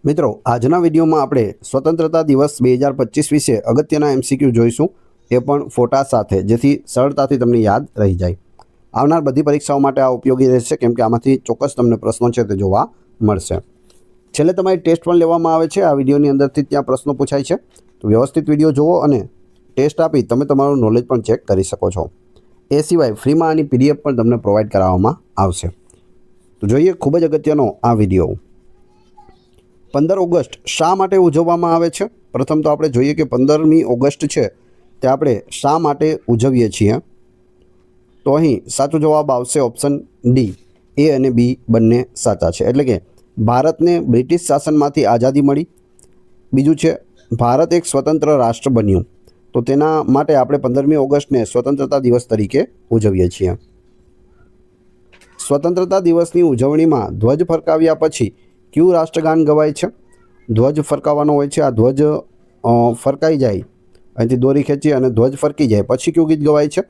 મિત્રો આજના વિડીયોમાં આપણે સ્વતંત્રતા દિવસ 2025 વિશે અગત્યના એમસીક્યુ જોઈશું, એ પણ ફોટા સાથે, જેથી સરળતાથી તમને યાદ રહી જાય. આવનાર બધી પરીક્ષાઓ માટે આ ઉપયોગી રહેશે, કેમ કે આમાંથી ચોક્કસ તમને પ્રશ્નો છે તે જોવા મળશે. છેલ્લે તમારી ટેસ્ટ પણ લેવામાં આવે છે. આ વિડીયોની અંદરથી ત્યાં પ્રશ્નો પૂછાય છે, તો વ્યવસ્થિત વિડીયો જુઓ અને ટેસ્ટ આપી તમે તમારું નોલેજ પણ ચેક કરી શકો છો. એ સિવાય ફ્રીમાં આની પીડીએફ પણ તમને પ્રોવાઈડ કરાવવામાં આવશે. તો જોઈએ ખૂબ જ અગત્યનો આ વિડીયો. 15 ઓગસ્ટ શા માટે ઉજવવામાં આવે છે? પ્રથમ તો આપણે જોઈએ કે 15મી ઓગસ્ટ છે તે આપણે શા માટે ઉજવીએ છીએ. તો અહીં સાચો જવાબ આવશે ઓપ્શન ડી. એ અને બી બંને સાચા છે. એટલે કે ભારતને બ્રિટિશ શાસનમાંથી આઝાદી મળી. બીજું છે ભારત એક સ્વતંત્ર રાષ્ટ્ર બન્યું, તો તેના માટે આપણે 15મી ઓગસ્ટને સ્વતંત્રતા દિવસ તરીકે ઉજવીએ છીએ. સ્વતંત્રતા દિવસની ઉજવણીમાં ધ્વજ ફરકાવ્યા પછી કયું રાષ્ટ્રગાન ગવાય છે? ધ્વજ ફરકાવવાનો હોય છે. આ ધ્વજ ફરકાઈ જાય, અહીંથી દોરી ખેંચી અને ધ્વજ ફરકી જાય પછી કયું ગીત ગવાય છે?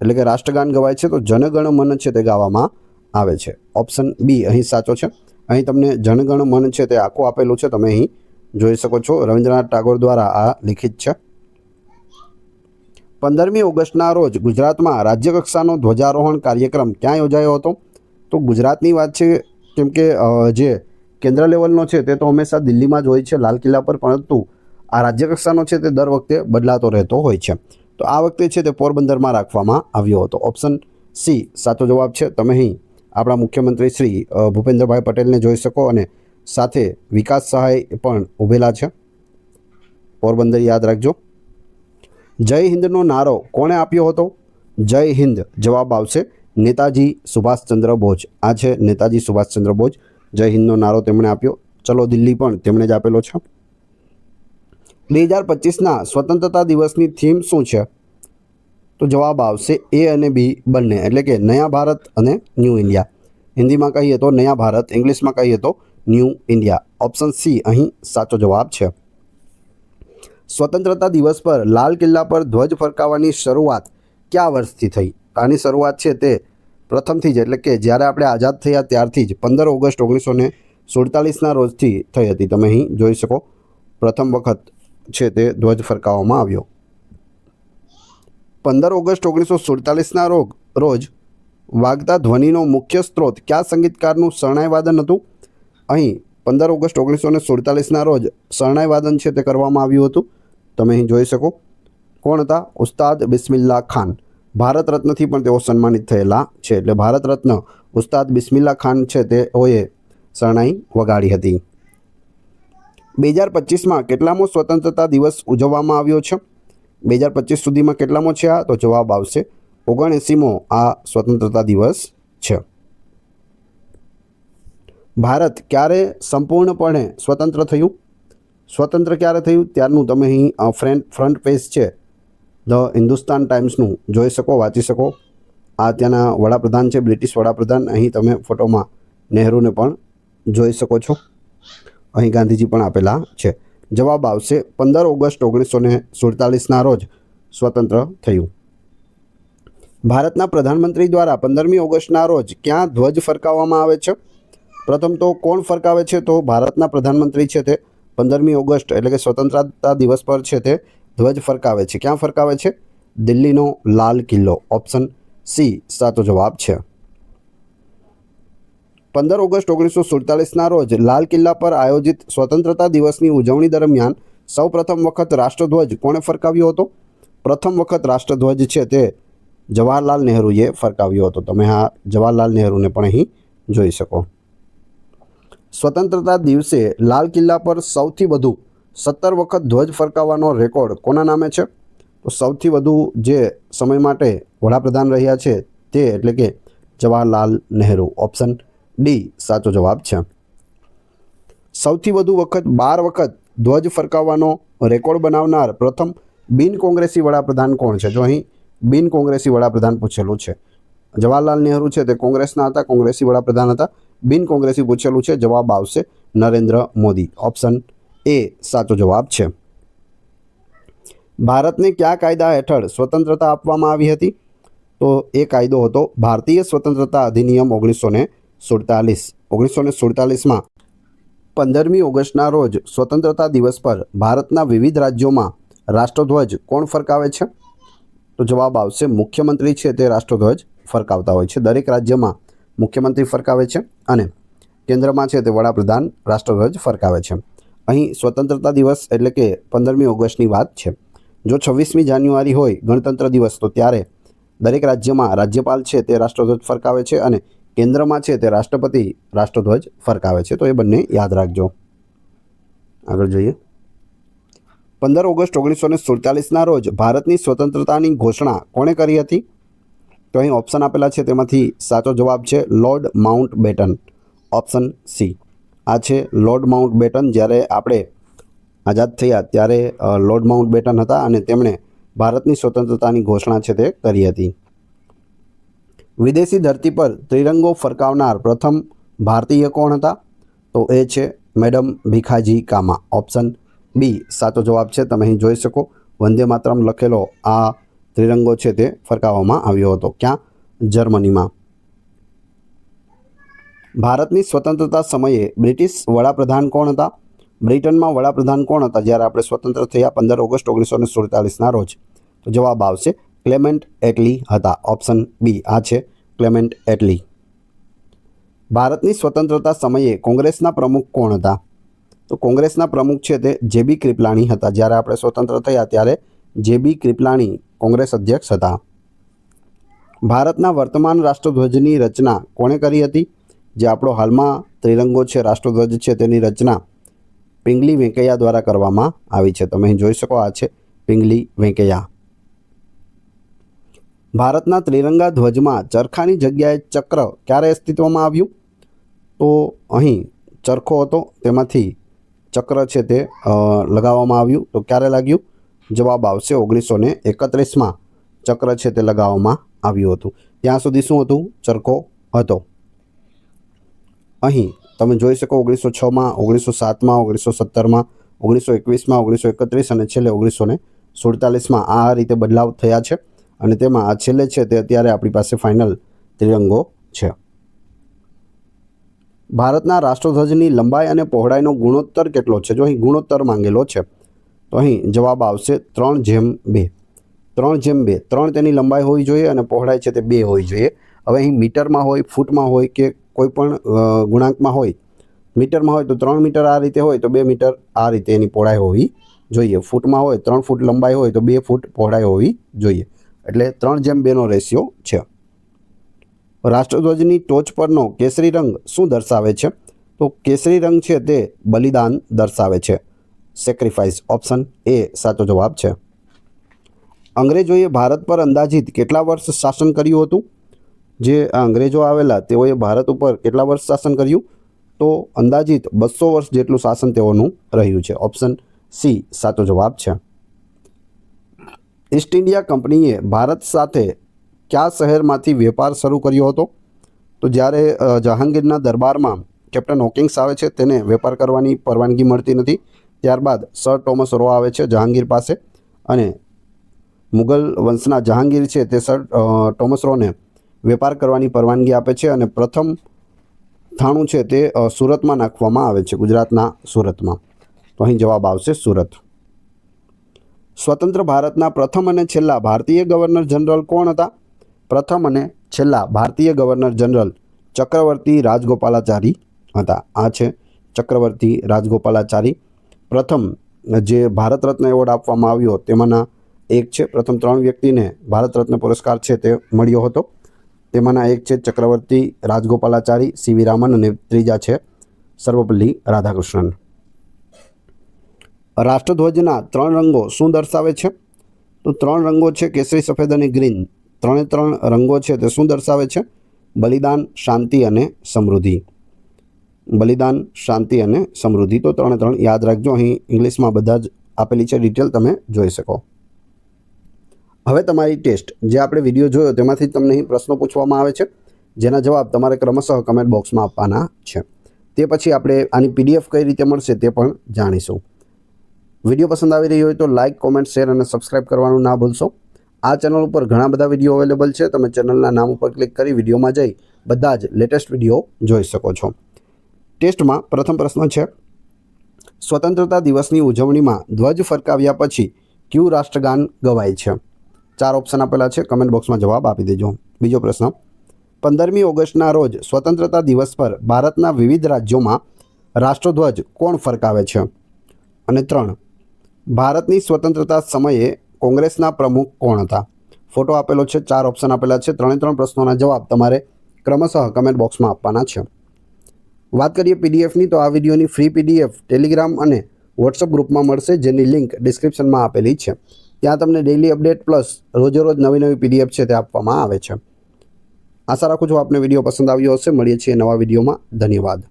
એટલે કે રાષ્ટ્રગાન ગવાય છે. તો જનગણ મન છે તે ગાવામાં આવે છે. ઓપ્શન બી અહીં સાચો છે. અહીં તમને જનગણ મન છે તે આખું આપેલું છે, તમે અહીં જોઈ શકો છો. રવિન્દ્રનાથ ટાગોર દ્વારા આ લિખિત છે. 15મી ઓગસ્ટના રોજ ગુજરાતમાં રાજ્યકક્ષાનો ધ્વજારોહણ કાર્યક્રમ ક્યાં યોજાયો હતો? તો ગુજરાતની વાત છે, કેમ કે જે કેન્દ્ર લેવલનો છે તે તો હંમેશા દિલ્હીમાં જ હોય છે, લાલ કિલ્લા પર, પરંતુ આ રાજ્યકક્ષાનો છે તે દર વખતે બદલાતો રહેતો હોય છે. તો આ વખતે છે તે પોરબંદરમાં રાખવામાં આવ્યો હતો. ઓપ્શન સી સાચો જવાબ છે. તમે અહીં આપણા મુખ્યમંત્રી શ્રી ભૂપેન્દ્રભાઈ પટેલને જોઈ શકો અને સાથે વિકાસ સહાય પણ ઊભેલા છે. પોરબંદર યાદ રાખજો. જય હિન્દનો નારો કોણે આપ્યો હતો? જય હિન્દ જવાબ આવશે નેતાજી સુભાષચંદ્ર બોઝ. આ છે નેતાજી સુભાષચંદ્ર બોઝ. જય હિન્દનો નારો તેમણે આપ્યો. ચલો દિલ્હી પણ તેમણે જ આપેલો છે. 2025ના સ્વતંત્રતા દિવસની થીમ શું છે? તો જવાબ આવશે એ અને બી બંને, એટલે કે નયા ભારત અને ન્યૂ ઇન્ડિયા. હિન્દીમાં કહીએ તો નયા ભારત, ઇંગ્લિશમાં કહીએ તો ન્યૂ ઇન્ડિયા. ઓપ્શન સી અહીં સાચો જવાબ છે. સ્વતંત્રતા દિવસ પર લાલ કિલ્લા પર ધ્વજ ફરકાવવાની શરૂઆત કયા વર્ષથી થઈ? આની શરૂઆત છે તે પ્રથમથી જ, એટલે કે જ્યારે આપણે આઝાદ થયા ત્યારથી જ 15 ઓગસ્ટ 1947ના રોજથી થઈ હતી. તમે અહીં જોઈ શકો, પ્રથમ વખત છે તે ધ્વજ ફરકાવવામાં આવ્યો. 15 ઓગસ્ટ 1947ના રોજ વાગતા ધ્વનિનો મુખ્ય સ્ત્રોત કયા સંગીતકારનું શરણાઈ વાદન હતું? અહીં 15 ઓગસ્ટ 1947ના રોજ શરણાઈ વાદન છે તે કરવામાં આવ્યું હતું. તમે અહીં જોઈ શકો. કોણ હતા? ઉસ્તાદ બિસ્મિલ્લા ખાન. ભારત રત્નથી પણ તેઓ સન્માનિત થયેલા છે. એટલે ભારત રત્ન ઉસ્તાદ બિસ્મિલ્લા ખાન છે તેઓએ શરણાઈ વગાડી હતી. 2025માં કેટલામો સ્વતંત્રતા દિવસ ઉજવવામાં આવ્યો છે? 2025 સુધીમાં કેટલામો છે આ? તો જવાબ આવશે 79મો આ સ્વતંત્રતા દિવસ છે. ભારત ક્યારે સંપૂર્ણપણે સ્વતંત્ર થયું? સ્વતંત્ર ક્યારે થયું ત્યારનું તમે અહીં ફ્રન્ટ પેજ છે ધ હિન્દુસ્તાન ટાઈમ્સનું જોઈ શકો, વાંચી શકો. આ ત્યાંના વડાપ્રધાન છે, બ્રિટિશ વડાપ્રધાન. અહીં તમે ફોટોમાં નહેરુને પણ જોઈ શકો છો. અહીં ગાંધીજી પણ આપેલા છે. જવાબ આવશે 15 ઓગસ્ટ 1947ના રોજ સ્વતંત્ર થયું. ભારતના પ્રધાનમંત્રી દ્વારા 15મી ઓગસ્ટના રોજ ક્યાં ધ્વજ ફરકાવવામાં આવે છે? પ્રથમ તો કોણ ફરકાવે છે? તો ભારતના પ્રધાનમંત્રી છે તે 15મી ઓગસ્ટ એટલે કે સ્વતંત્રતા દિવસ પર છે તે ધ્વજ ફરકાવે છે. ક્યાં ફરકાવે છે? દિલ્હીનો લાલ કિલ્લો. ઓપ્શન સી સાચો જવાબ છે. 15 ઓગસ્ટ 1947ના રોજ લાલ કિલ્લા પર આયોજિત સ્વતંત્રતા દિવસની ઉજવણી દરમિયાન સૌ પ્રથમ વખત રાષ્ટ્રધ્વજ કોણે ફરકાવ્યો હતો? પ્રથમ વખત રાષ્ટ્રધ્વજ છે તે જવાહરલાલ નહેરુએ ફરકાવ્યો હતો. તમે આ જવાહરલાલ નહેરુને પણ અહીં જોઈ શકો. સ્વતંત્રતા દિવસે લાલ કિલ્લા પર સૌથી વધુ 17 વખત ધ્વજ ફરકાવવાનો રેકોર્ડ કોના નામે છે? તો સૌથી વધુ જે સમય માટે વડાપ્રધાન રહ્યા છે તે એટલે કે જવાહરલાલ નહેરુ. ઓપ્શન ડી સાચો જવાબ છે. સૌથી વધુ વખત 12 વખત ધ્વજ ફરકાવવાનો રેકોર્ડ બનાવનાર પ્રથમ બિન કોંગ્રેસી વડાપ્રધાન કોણ છે? જો અહીં બિન કોંગ્રેસી વડાપ્રધાન પૂછેલું છે. જવાહરલાલ નહેરુ છે તે કોંગ્રેસના હતા, કોંગ્રેસી વડાપ્રધાન હતા. બિન કોંગ્રેસી પૂછેલું છે, જવાબ આવશે નરેન્દ્ર મોદી. ઓપ્શન એ સાચો જવાબ છે. ભારતને કયા કાયદા હેઠળ સ્વતંત્રતા આપવામાં આવી હતી? તો એ કાયદો હતો ભારતીય સ્વતંત્રતા અધિનિયમ 1947. 1947માં 15મી ઓગસ્ટના રોજ સ્વતંત્રતા દિવસ પર ભારતના વિવિધ રાજ્યોમાં રાષ્ટ્રધ્વજ કોણ ફરકાવે છે? તો જવાબ આવશે મુખ્યમંત્રી છે તે રાષ્ટ્રધ્વજ ફરકાવતા હોય છે. દરેક રાજ્યમાં મુખ્યમંત્રી ફરકાવે છે અને કેન્દ્રમાં છે તે વડાપ્રધાન રાષ્ટ્રધ્વજ ફરકાવે છે. અહીં સ્વતંત્રતા દિવસ એટલે કે 15મી ઓગસ્ટની વાત છે. જો 26મી જાન્યુઆરી હોય ગણતંત્ર દિવસ, તો ત્યારે દરેક રાજ્યમાં રાજ્યપાલ છે તે રાષ્ટ્રધ્વજ ફરકાવે છે અને કેન્દ્રમાં છે તે રાષ્ટ્રપતિ રાષ્ટ્રધ્વજ ફરકાવે છે. તો એ બંને યાદ રાખજો. આગળ જોઈએ. 15 ઓગસ્ટ 1947ના રોજ ભારતની સ્વતંત્રતાની ઘોષણા કોણે કરી હતી? તો અહીં ઓપ્શન આપેલા છે, તેમાંથી સાચો જવાબ છે લોર્ડ માઉન્ટબેટન, ઓપ્શન સી. આ છે લોર્ડ માઉન્ટબેટન. જ્યારે આપણે આઝાદ થયા ત્યારે લોર્ડ માઉન્ટબેટન હતા અને તેમણે ભારતની સ્વતંત્રતાની ઘોષણા છે તે કરી હતી. વિદેશી ધરતી પર ત્રિરંગો ફરકાવનાર પ્રથમ ભારતીય કોણ હતા? તો એ છે મેડમ ભીખાજી કામા, ઓપ્શન બી સાચો જવાબ છે. તમે અહીં જોઈ શકો વંદે માતરમ લખેલો આ ત્રિરંગો છે તે ફરકાવવામાં આવ્યો હતો. ક્યાં? જર્મનીમાં. ભારતની સ્વતંત્રતા સમયે બ્રિટિશ વડાપ્રધાન કોણ હતા? બ્રિટનમાં વડાપ્રધાન કોણ હતા જ્યારે આપણે સ્વતંત્ર થયા 15 ઓગસ્ટ 1947ના રોજ? તો જવાબ આવશે ક્લેમેન્ટ એટલી હતા, ઓપ્શન બી. આ છે ક્લેમેન્ટ એટલી. ભારતની સ્વતંત્રતા સમયે કોંગ્રેસના પ્રમુખ કોણ હતા? તો કોંગ્રેસના પ્રમુખ છે તે જેબી કૃપલાણી હતા. જ્યારે આપણે સ્વતંત્ર થયા ત્યારે જેબી કૃપલાણી કોંગ્રેસ અધ્યક્ષ હતા. ભારતના વર્તમાન રાષ્ટ્રધ્વજની રચના કોણે કરી હતી? જે આપણો હાલમાં ત્રિરંગો છે, રાષ્ટ્રધ્વજ છે, તેની રચના પિંગલી વેંકૈયા દ્વારા કરવામાં આવી છે. તમે અહીં જોઈ શકો, આ છે પિંગલી વેંકૈયા. ભારતના ત્રિરંગા ધ્વજમાં ચરખાની જગ્યાએ ચક્ર ક્યારે અસ્તિત્વમાં આવ્યું? તો અહીં ચરખો હતો, તેમાંથી ચક્ર છે તે લગાવવામાં આવ્યું. તો ક્યારે લાગ્યું? જવાબ આવશે 1931માં ચક્ર છે તે લગાવવામાં આવ્યું હતું. ત્યાં સુધી શું હતું? ચરખો હતો. અહીં તમે જોઈ શકો 1906માં, 1907માં, 1917માં, 1921માં, 1931 અને છેલ્લે 1947માં આ રીતે બદલાવ થયા છે અને તેમાં આ છેલ્લે છે તે અત્યારે આપણી પાસે ફાઇનલ ત્રિરંગો છે. ભારતના રાષ્ટ્રધ્વજની લંબાઈ અને પહોળાઈનો ગુણોત્તર કેટલો છે? જો અહીં ગુણોત્તર માંગેલો છે તો અહીં જવાબ આવશે 3:2. 3:2. 3 તેની લંબાઈ હોવી જોઈએ અને પહોળાઈ છે તે 2 હોવી જોઈએ. હવે અહીં મીટરમાં હોય, ફૂટમાં હોય કે કોઈ પણ ગુણાંકમાં હોય. મીટરમાં હોય તો 3 મીટર આ રીતે હોય તો 2 મીટર આ રીતે એની પહોળાઈ હોવી જોઈએ. ફૂટમાં હોય 3 ફૂટ લંબાઈ હોય તો 2 ફૂટ પહોળાઈ હોવી જોઈએ. એટલે 3:2નો રેશિયો છે. રાષ્ટ્રધ્વજની ટોચ પરનો કેસરી રંગ શું દર્શાવે છે? તો કેસરી રંગ છે તે બલિદાન દર્શાવે છે, સેક્રિફાઈસ, ઓપ્શન એ સાચો જવાબ છે. અંગ્રેજોએ ભારત પર અંદાજિત કેટલા વર્ષ શાસન કર્યું હતું? જે અંગ્રેજો આવેલા તેઓએ ભારત ઉપર કેટલા વર્ષ શાસન કર્યું? તો અંદાજિત 200 વર્ષ જેટલું શાસન તેઓનું રહ્યું છે, ઓપ્શન સી સાચો જવાબ છે. ઈસ્ટ ઇન્ડિયા કંપનીએ ભારત સાથે કયા શહેરમાંથી વેપાર શરૂ કર્યો હતો? તો જ્યારે જહાંગીરના દરબારમાં કેપ્ટન હોકિંગ્સ આવે છે, તેને વેપાર કરવાની પરવાનગી મળતી નથી. ત્યારબાદ સર ટોમસ રો આવે છે જહાંગીર પાસે અને મુગલ વંશના જહાંગીર છે તે સર ટોમસ રોને વેપાર કરવાની પરવાનગી આપે છે અને પ્રથમ થાણું છે તે સુરતમાં નાખવામાં આવે છે, ગુજરાતના સુરતમાં. તો અહીં જવાબ આવશે સુરત. સ્વતંત્ર ભારતના પ્રથમ અને છેલ્લા ભારતીય ગવર્નર જનરલ કોણ હતા? પ્રથમ અને છેલ્લા ભારતીય ગવર્નર જનરલ ચક્રવર્તી રાજગોપાલાચારી હતા. આ છે ચક્રવર્તી રાજગોપાલાચારી. પ્રથમ જે ભારત રત્ન એવોર્ડ આપવામાં આવ્યો તેમાંના એક છે. પ્રથમ 3 વ્યક્તિને ભારત રત્ન પુરસ્કાર છે તે મળ્યો હતો. તેમાંના એક છે ચક્રવર્તી રાજગોપાલાચારી, સીવી રામન અને ત્રીજા છે સર્વપલ્લી રાધાકૃષ્ણન. રાષ્ટ્રધ્વજના 3 રંગો શું દર્શાવે છે? તો 3 રંગો છે કેસરી, સફેદ અને ગ્રીન. 3 રંગો છે તે શું દર્શાવે છે? બલિદાન, શાંતિ અને સમૃદ્ધિ. બલિદાન, શાંતિ અને સમૃદ્ધિ. તો 3 યાદ રાખજો. અહીં ઇંગ્લિશમાં બધા જ આપેલી છે ડિટેલ, તમે જોઈ શકો. હવે તમારી ટેસ્ટ, જે આપણે વિડીયો જોયો તેમાંથી તમને અહીં પ્રશ્નો પૂછવામાં આવે છે, જેના જવાબ તમારે ક્રમશઃ કમેન્ટ બોક્સમાં આપવાના છે. તે પછી આપણે આની PDF કઈ રીતે મળશે તે પણ જાણીશું. વિડીયો પસંદ આવી રહ્યો હોય તો લાઇક, કોમેન્ટ, શેર અને સબસ્ક્રાઇબ કરવાનું ના ભૂલશો. આ ચેનલ ઉપર ઘણા બધા વિડીયો અવેલેબલ છે. તમે ચેનલના નામ ઉપર ક્લિક કરી વિડીયોમાં જઈ બધા જ લેટેસ્ટ વિડીયો જોઈ શકો છો. ટેસ્ટમાં પ્રથમ પ્રશ્ન છે, સ્વતંત્રતા દિવસની ઉજવણીમાં ધ્વજ ફરકાવ્યા પછી કયું રાષ્ટ્રગાન ગવાય છે? 4 ઓપ્શન આપેલા છે, કમેન્ટ બોક્સમાં જવાબ આપી દેજો. બીજો પ્રશ્ન, 15મી ઓગસ્ટના રોજ સ્વતંત્રતા દિવસ પર ભારતના વિવિધ રાજ્યોમાં રાષ્ટ્રધ્વજ કોણ ફરકાવે છે? અને 3, ભારતની સ્વતંત્રતા સમયે કોંગ્રેસના પ્રમુખ કોણ હતા? ફોટો આપેલો છે, 4 ઓપ્શન આપેલા છે. 3 પ્રશ્નોના જવાબ તમારે ક્રમશઃ કમેન્ટ બોક્સમાં આપવાના છે. વાત કરીએ પીડીએફની, તો આ વિડીયોની ફ્રી પીડીએફ ટેલિગ્રામ અને વોટ્સઅપ ગ્રુપમાં મળશે, જેની લિંક ડિસ્ક્રિપ્શનમાં આપેલી છે. ત્યાં તમને ડેઇલી અપડેટ પ્લસ રોજે રોજ નવી પીડીએફ છે તે આપવામાં આવે છે. આશા રાખું છું આપને વિડીયો પસંદ આવ્યો હશે. મળીએ છીએ નવા વિડીયોમાં. ધન્યવાદ.